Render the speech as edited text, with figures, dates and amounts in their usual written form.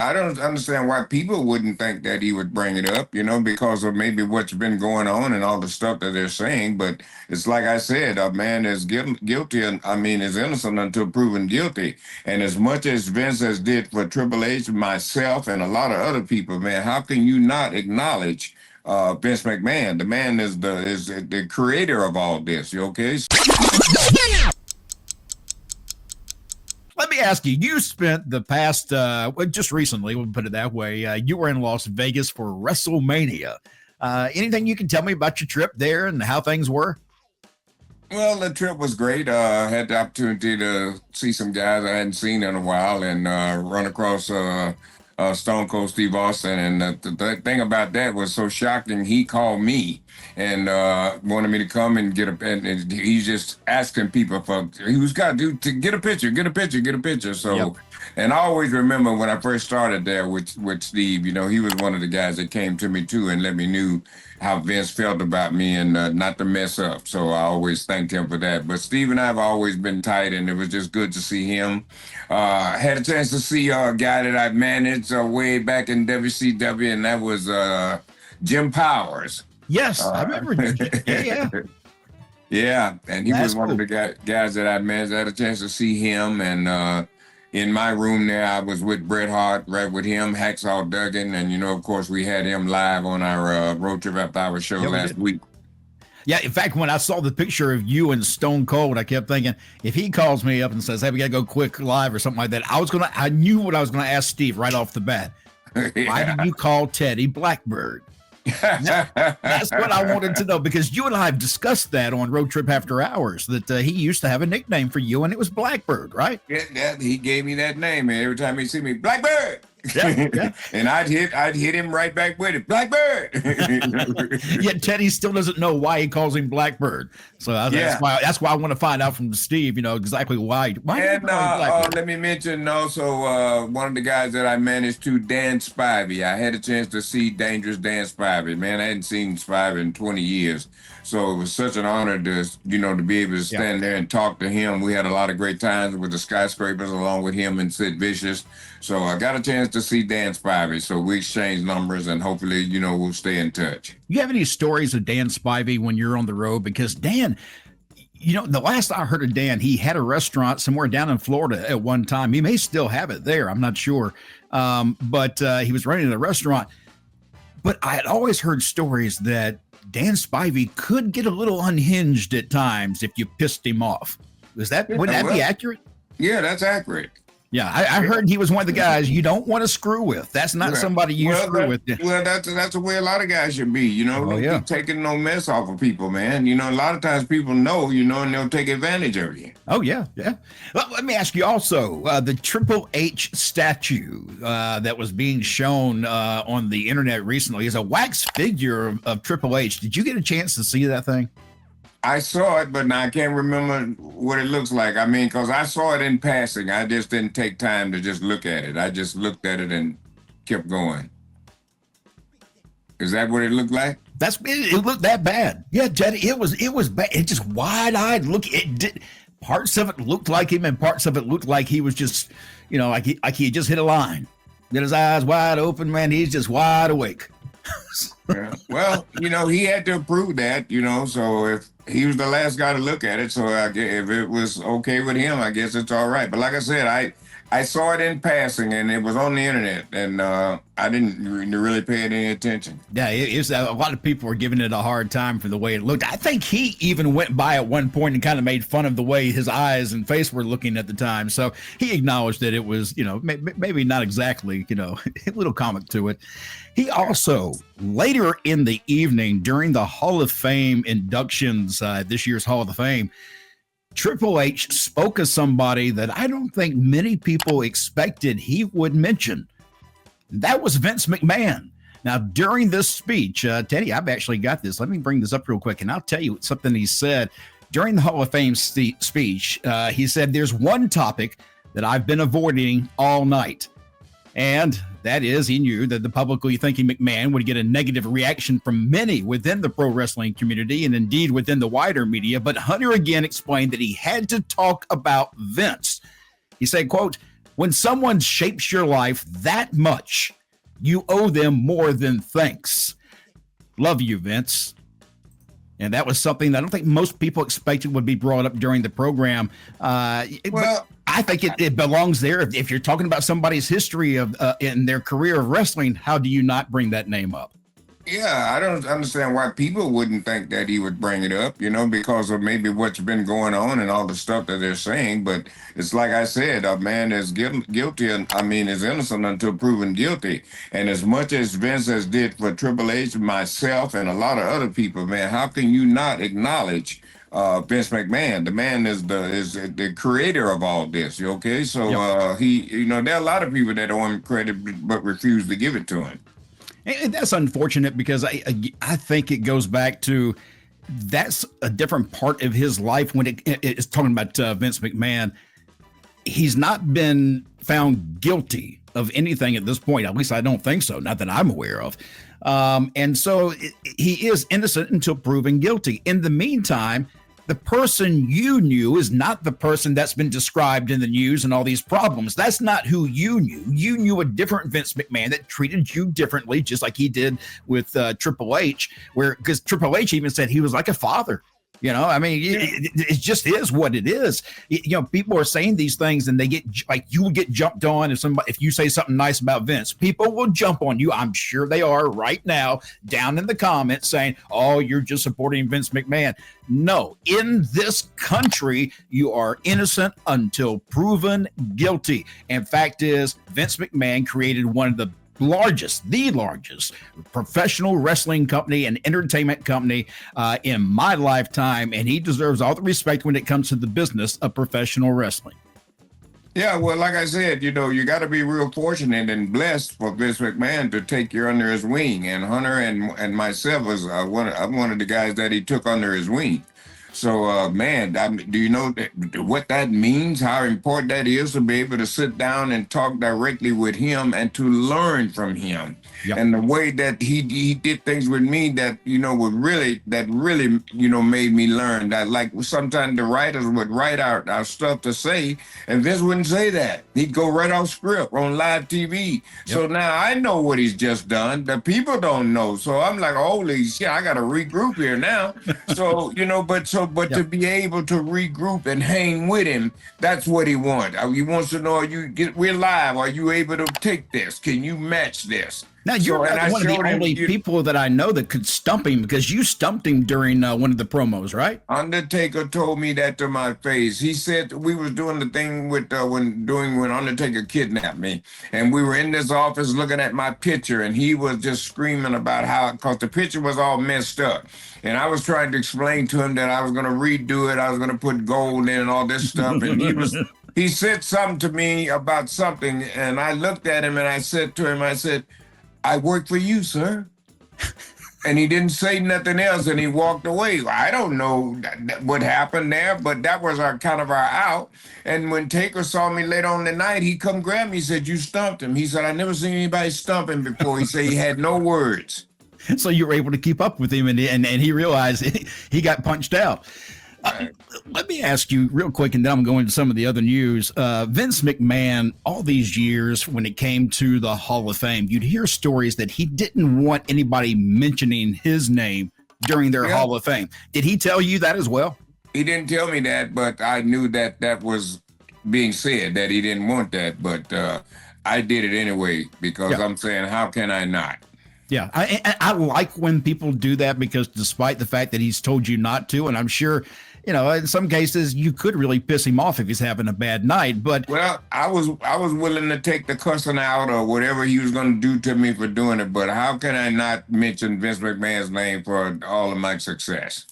I don't understand why people wouldn't think that he would bring it up, because of maybe what's been going on and all the stuff that they're saying. But it's like I said, a man is guilty, and I mean, is innocent until proven guilty. And as much as Vince has did for Triple H, myself, and a lot of other people, man, how can you not acknowledge Vince McMahon? The man is the creator of all this. You okay? Let me ask you, you spent the past, just recently, we'll put it that way, you were in Las Vegas for WrestleMania. Anything you can tell me about your trip there and how things were? Well, the trip was great. I had the opportunity to see some guys I hadn't seen in a while and run across Stone Cold Steve Austin. And the thing about that was so shocking. He called me and wanted me to come and and he's just asking people who's got to get a picture, get a picture, get a picture. So, yep. And I always remember when I first started there with Steve, he was one of the guys that came to me too and let me know how Vince felt about me and not to mess up. So I always thanked him for that. But Steve and I have always been tight, and it was just good to see him. I had a chance to see a guy that I managed way back in WCW, and that was Jim Powers. Yes, I remember. Yeah. Yeah, and he was one of the guys that I managed. I had a chance to see him, and in my room there, I was with Bret Hart, right with him, Hacksaw Duggan, and of course, we had him live on our road trip after our show last week. Yeah, in fact, when I saw the picture of you and Stone Cold, I kept thinking, if he calls me up and says, "Hey, we gotta go quick live" or something like that, I knew what I was gonna ask Steve right off the bat. Yeah. Why did you call Teddy Blackbird? That's what I wanted to know, because you and I have discussed that on Road Trip After Hours, that he used to have a nickname for you, and it was Blackbird, right? Yeah, he gave me that name, and every time he see me, Blackbird. Yeah. And I'd hit him right back with it, Blackbird. Yet Teddy still doesn't know why he calls him Blackbird. So that's why I want to find out from Steve, exactly why. And let me mention also one of the guys that I managed to, Dan Spivey. I had a chance to see Dangerous Dan Spivey. Man, I hadn't seen Spivey in 20 years. So it was such an honor to be able to stand there and talk to him. We had a lot of great times with the Skyscrapers along with him and Sid Vicious. So I got a chance to see Dan Spivey. So we exchanged numbers, and hopefully, we'll stay in touch. You have any stories of Dan Spivey when you're on the road? Because Dan, the last I heard of Dan, he had a restaurant somewhere down in Florida at one time. He may still have it there. I'm not sure. But he was running a restaurant. But I had always heard stories that Dan Spivey could get a little unhinged at times if you pissed him off. Would that be accurate? Yeah, that's accurate. Yeah, I heard he was one of the guys you don't want to screw with. That's not somebody you screw with. Well, that's the way a lot of guys should be, Don't be taking no mess off of people, man. A lot of times people know, and they'll take advantage of you. Oh, yeah. Well, let me ask you also, the Triple H statue that was being shown on the internet recently is a wax figure of Triple H. Did you get a chance to see that thing? I saw it, but I can't remember what it looks like. I mean, because I saw it in passing. I just didn't take time to just look at it. I just looked at it and kept going. Is that what it looked like? It looked that bad. Yeah, Teddy, it was bad. It just wide-eyed look. Parts of it looked like him, and parts of it looked like he was just, like he just hit a line. Get his eyes wide open, man. He's just wide awake. Yeah. Well, he had to approve that, so if he was the last guy to look at it, so if it was okay with him, I guess it's all right. But like I said, I saw it in passing, and it was on the internet, and I didn't really pay any attention. Yeah, it's a lot of people were giving it a hard time for the way it looked. I think he even went by at one point and kind of made fun of the way his eyes and face were looking at the time. So he acknowledged that it was, maybe not exactly, a little comic to it. He also, later in the evening, during the Hall of Fame inductions, this year's Hall of Fame, Triple H spoke of somebody that I don't think many people expected he would mention. That was Vince McMahon. Now, during this speech, Teddy, I've actually got this. Let me bring this up real quick, and I'll tell you something he said. During the Hall of Fame speech, he said, "There's one topic that I've been avoiding all night." And that is, he knew that the publicly thinking McMahon would get a negative reaction from many within the pro wrestling community and indeed within the wider media. But Hunter again explained that he had to talk about Vince. He said, quote, When someone shapes your life that much, you owe them more than thanks. Love you, Vince. And that was something that I don't think most people expected would be brought up during the program. Well, I think it belongs there. If you're talking about somebody's history of in their career of wrestling, how do you not bring that name up? Yeah, I don't understand why people wouldn't think that he would bring it up, because of maybe what's been going on and all the stuff that they're saying. But it's like I said, a man is guilty, and is innocent until proven guilty. And as much as Vince has did for Triple H, myself, and a lot of other people, man, how can you not acknowledge Vince McMahon? The man is the creator of all this. Okay, so he, there are a lot of people that owe him credit but refuse to give it to him. And that's unfortunate because I think it goes back to that's a different part of his life when it's talking about Vince McMahon. He's not been found guilty of anything at this point. At least I don't think so. Not that I'm aware of. And so he is innocent until proven guilty. In the meantime, the person you knew is not the person that's been described in the news and all these problems. That's not who you knew. You knew a different Vince McMahon that treated you differently, just like he did with Triple H, because Triple H even said he was like a father. It just is what it is. People are saying these things and they get like, you will get jumped on if you say something nice about Vince. People will jump on you. I'm sure they are right now down in the comments saying, oh, you're just supporting Vince McMahon. No, in this country, you are innocent until proven guilty. And fact is, Vince McMahon created one of the largest professional wrestling company and entertainment company in my lifetime, and he deserves all the respect when it comes to the business of professional wrestling. Yeah, well, like I said, you got to be real fortunate and blessed for Vince McMahon to take you under his wing. And Hunter and myself was one of the guys that he took under his wing. So, man, do you know what that means, how important that is to be able to sit down and talk directly with him and to learn from him? Yep. And the way that he did things with me that, really, made me learn that, like, sometimes the writers would write out our stuff to say, and Vince wouldn't say that. He'd go right off script on live TV. Yep. So now I know what he's just done. The people don't know. So I'm like, holy shit, I got to regroup here now. So, but to be able to regroup and hang with him, that's what he wants. He wants to know, we're live. Are you able to take this? Can you match this? Now, you're one of the only people that I know that could stump him, because you stumped him during one of the promos, right? Undertaker told me that to my face. He said we was doing the thing with when Undertaker kidnapped me, and we were in this office looking at my picture, and he was just screaming about because the picture was all messed up. And I was trying to explain to him that I was going to redo it. I was going to put gold in and all this stuff. And he said something to me about something, and I looked at him and I said to him, I work for you, sir. And he didn't say nothing else, and he walked away. I don't know what happened there, but that was our out. And when Taker saw me later on the night, he come grab me. He said, you stumped him. He said, I never seen anybody stump him before. He said he had no words. So you were able to keep up with him, and he realized he got punched out. Let me ask you real quick, and then I'm going to some of the other news. Vince McMahon, all these years when it came to the Hall of Fame, you'd hear stories that he didn't want anybody mentioning his name during their Hall of Fame. Did he tell you that as well? He didn't tell me that, but I knew that was being said, that he didn't want that. But I did it anyway, because I'm saying, how can I not? Yeah, I like when people do that, because despite the fact that he's told you not to, and I'm sure, in some cases you could really piss him off if he's having a bad night. But well, I was willing to take the cussing out or whatever he was going to do to me for doing it. But how can I not mention Vince McMahon's name for all of my success?